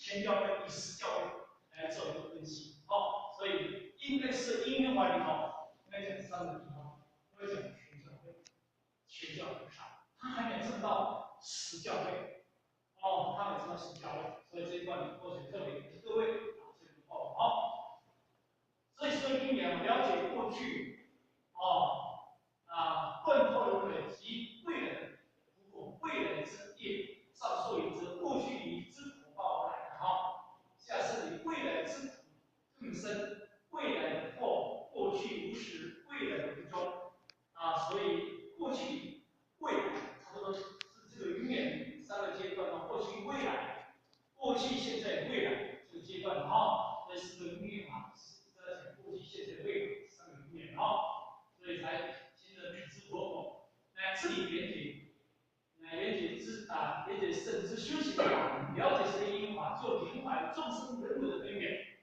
前教会、第四教会来做一个分析。好，所以应该是音乐化里头应该讲三个地方，我讲全教会、全教会上，他还没证到十教会。哦，他没证到十教会，所以这一段或许特别给各位啊这个报好。所以说，避免了解过去顿挫的累积未来的如果未来之业，上述以之过去以之苦报来的下次以未来之苦更深，未来的祸，过去无始，未来的无终所以过去、未来差不多是这个永远三个阶段过去、未来，过去、现在、未来这个阶段这是个永远在讲过去、现在、未来三个永远所以才现在彼之佛否。这里连接连接甚至修行法，了解这因法，做平怀众生人为的根源。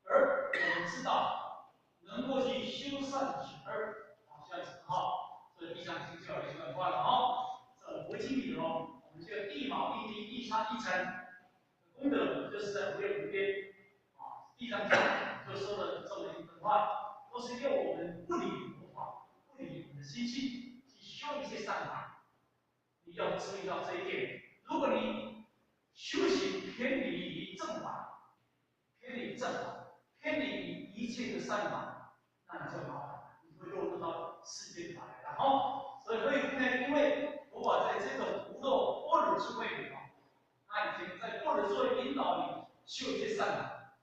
而我们知道，能过去修善止恶，这样子这是地上经教的一段话了在佛经里头，我们这个一毛一滴一差一尘功德，就是在五六五边地上经就说了这么一段话，都是要我们不离佛法，不离我们的心性，去修一些善法。你要注意到这一点。如果你修行偏离于正法，偏离正法，偏离于一切的善法，那你就麻烦了，你会落入到世间法来了所以因为佛法在这种无漏般若智慧里他已经在般若智慧引导你修一些善法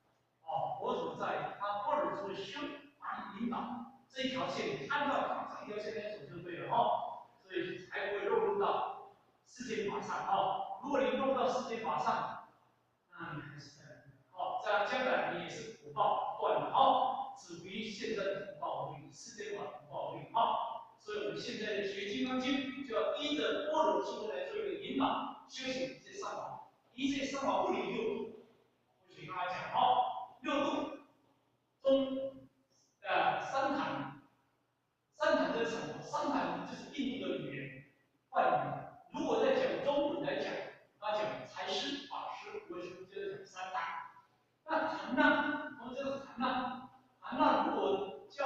佛祖在他般若智慧修把你引导这一条线，你按照这一条线来走就对了所以才不会落入到世间法上如果你落入到世间法上，那你还是在这样将来你也是福报不断的只比现在的福报而已，世间法福报而已所以我们现在学《金刚经》，就要依着般若智慧来做一个引导，修行这些善法，一切善法不离六度。或许刚才讲六度中三坛，三坛这是什么？三坛就是印度的语言梵语。如果在讲中文来讲，他讲财师、法师、为师，就是讲三坛。那坛呢？我们这个坛呢？坛呢？如果叫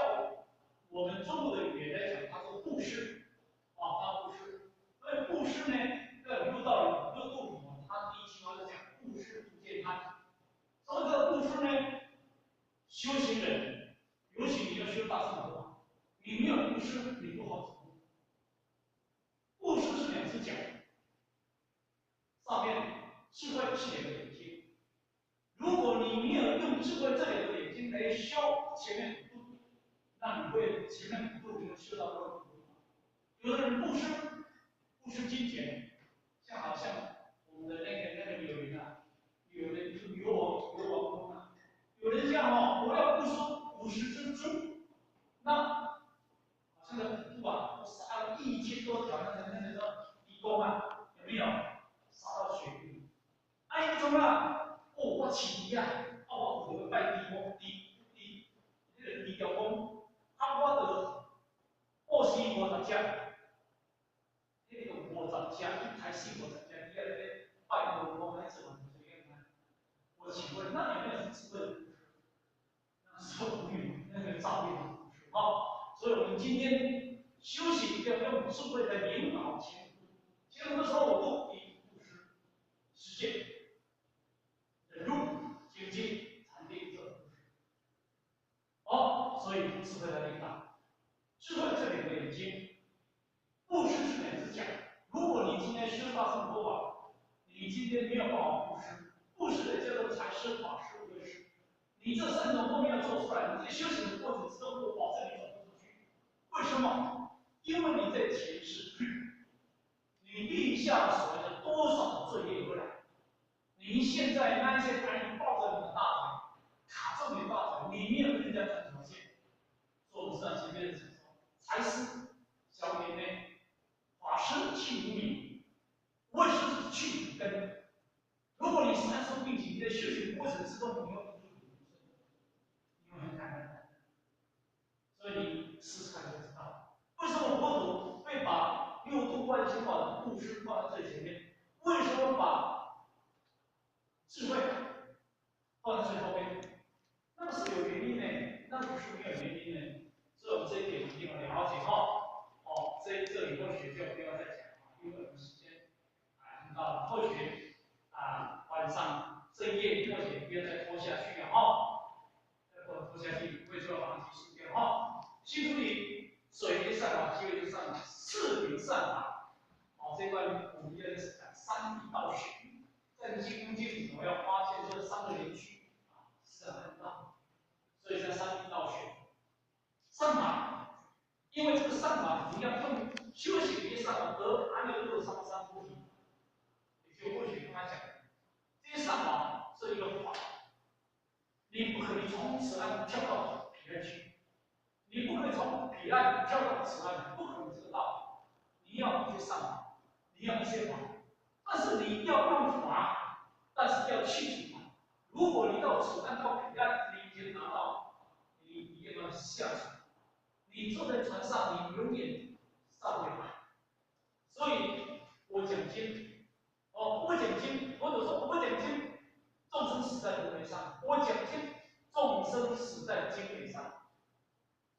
我们中国的语言来讲，它是布施它布施。所以布施呢，在六道里、六度里头，它第一句话是讲布施不见他。什么叫布施呢？修行人，尤其你要修大乘佛法，你没有布施，你不好走路。布施是两只脚，上面智慧是两个眼睛。如果你没有用智慧这两个眼睛来消前面五度，那你会前面五度就修到六度。有的人布施金钱，好像我们的那个有人有人有王公有人讲我要布施50只猪，那好像的普渡都杀了1000多条那个地公有没有？杀到血里。一种我起疑我有拜地公那个地公我的50多只。那个50只，一台戏50只，你要拜地公还是什么随便看？我请问，那有没有智慧的布施？那是无语，那个造业的布施所以我们今天修行要用智慧来引导前五的时候，我不以布施、实践、忍辱、精进、禅定这布施。所以智慧来引导，智慧这两个眼睛，布施是两只脚。如果你今天修大乘佛法，你今天没有办法布施，布施的叫做财施、法施、为施。你这3种都没有做出来，你在修行的过程之中，我保证你走不出去。为什么？因为你在前世，你立下所谓的多少的罪业而来。你现在那些牌抱着你的大腿，卡住你的大腿，你没有跟人家谈条件，做不上前面的承受。财施消灭内，法施去无明，为师去五根。如果你三生并行，你在修行过程之中，你要不住因为很难的。所以你试试看就知道，为什么佛祖会把六度万行法的布施放在最前面？为什么把智慧上深夜或者不要再拖下去了哈，再拖下去会做防击输掉哈。请注意，水平上法、机会上法、视频上法，好，这段我们要讲三地倒循，在精工经里头要发现这三个连续啊，是很大，所以在三地倒循上法，因为这个上法你要用修行的上法和还有六上三不一，也就或许跟他讲，这些上法是一个法，你不可以从此岸跳到彼岸去。你不可以从彼岸跳到此岸，不可能这个道理。你要一些上法，你要一些法，但是你要用法，但是要去除法。如果你到此岸到彼岸，你已经拿到，你一定要下船。你坐在船上，你永远上不来。所以我讲经，我讲经，或者说我讲经，众生死在轮回上；我讲经，众生死在经典上。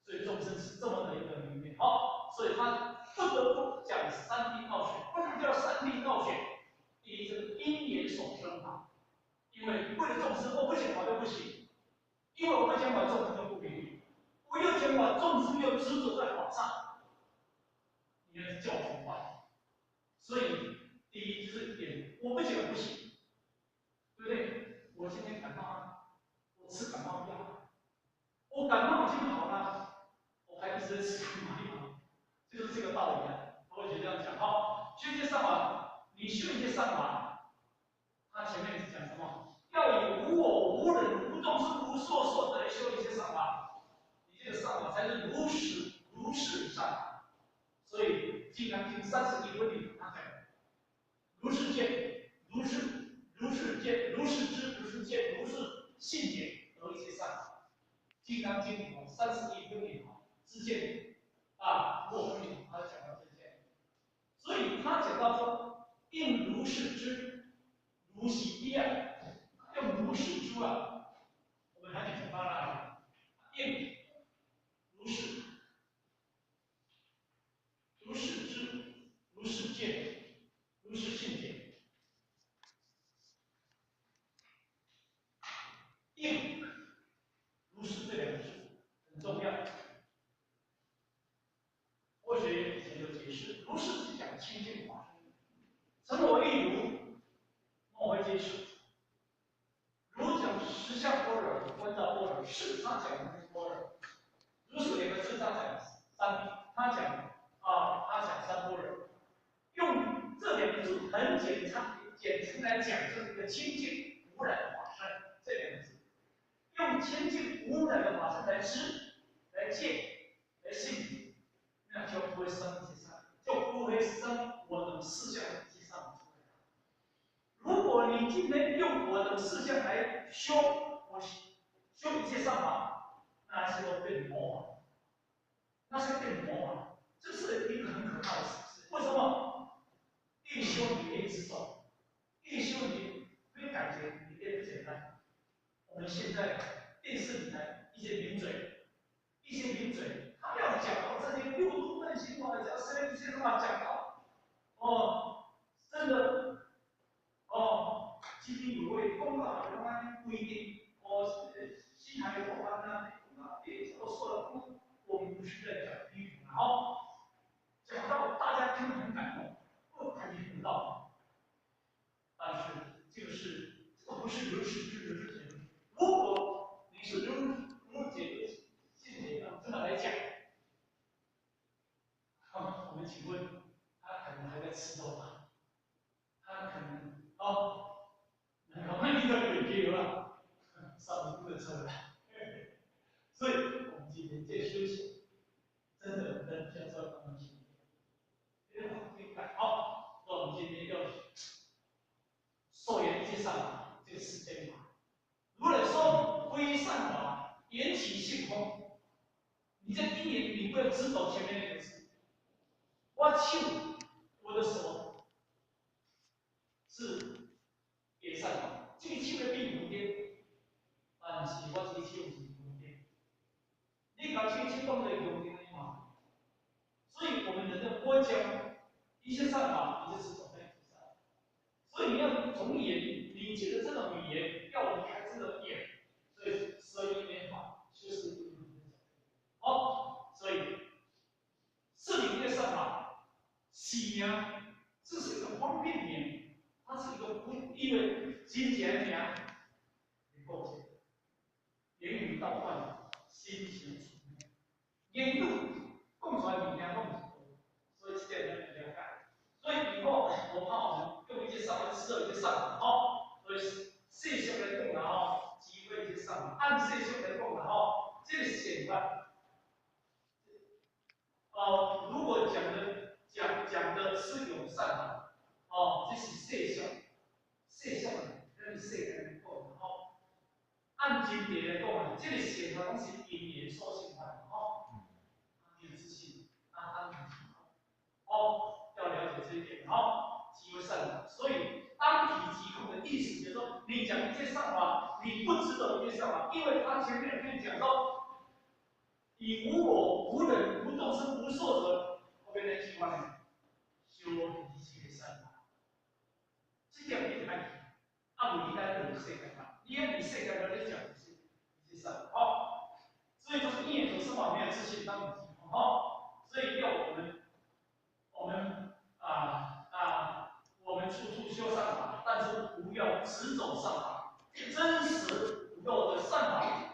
所以众生是这么的一个里面，好，所以他不得不讲三地倒选。为什么叫三地倒选？第一，这个因缘所生法，因为为了众生，我不讲法就不行，因为我不讲法，众生就不明理；我要讲法，众生又执着在法上，你要教同化。所以第一就是点，我不讲不行，对不对？我今天感冒，我吃感冒药，我感冒已经好了。我还一直在吃麻药，就是这个道理啊。我就这样讲哈，修一些上法，你修一些上法，他前面是讲什么？要以无我、无人、无众生、无所作来修一些上法，你这个上法才是如是上法。所以《金刚经》31分里他讲，如是见，如是见，如是知，如是见，如是信解，得一些上法。《金刚经》里头31分里头。知见啊，若分里他讲到这些，所以他讲到说，应如是知，如其一啊，用如是知啊，我们还得讲到哪里？应如是，如是知，如是见，如是信解，应如是这两个字很重要。佛学以前有解释，如是是讲清净法身，成我一如，莫为皆是。如讲实相般若，观照般若，是他讲的般若。如是两个字，他讲三，他讲三般若。用这两个字很简称来讲，这一个清净无染的法身，这两个字，用清净无染的法身来知、来见、来信，那就不会生一些善，就不会生我等四相的一些善出来。如果你今天用我等四相来修一切上法，那是要变魔法，那是变魔法，这是一个很可怕的事实。为什么？越修你越执着，越修你会感觉你越不简单。我们现在电视里的一些名嘴，他要讲到这些六度分行法，讲一些话讲到，真的。基金有位公告台湾不一定，西海有台湾啊，我说了，我们不是在讲批评啊，讲到大家听得很感动，感觉很到，但是这个不是如是知如是见。如果你是如解信解这么来讲，我们请问他可能还在吃肉吧？他可能赶快立刻给给油了，上不的车了。所以我们今天在休息，真的人比较知道他们心里，非常敏感。好，那我们今天要受言介绍这个世间法。如来说归善法，缘起性空。你在第一年你不要只走前面那个字，我手我的手是也善法，这个手的并不颠，但是我这个手是不颠。你搞这个手动的有颠的嘛？所以我们人的波教一些善法，你就是走在路上。所以你要从眼，你你觉得这种语言要离开这个点，所以舌音没法修饰不同的角。好，所以是领略上法，起名，这是一个方便名，它是一个不因为精简名，你构建，言语道断，心情处灭，言路共传名名共传，所以这点呢比较干。所以以后我怕我们用一些上文适合一些上法哦，所以细修来用然后机会一些上法，按细修来用然后这个显然。如果讲的是有善法，这是色相，色相跟色跟讲，然后按经典来讲，这个显然是因缘所性的，你有自信，要了解这一点，即为善法。所以当体即空的意思就是说，你讲一些善法，你不值得一些善法，因为他前面跟你讲说，以无我、无人、无众生、无寿者。后面那句话呢？修一切善法，这点你爱听。不应该有世间法，因为你世间的在讲的是一些善法，所以就是念和生法没有自信当主题，所以要我们处处修善法，但是不要只走善法，真实有的善法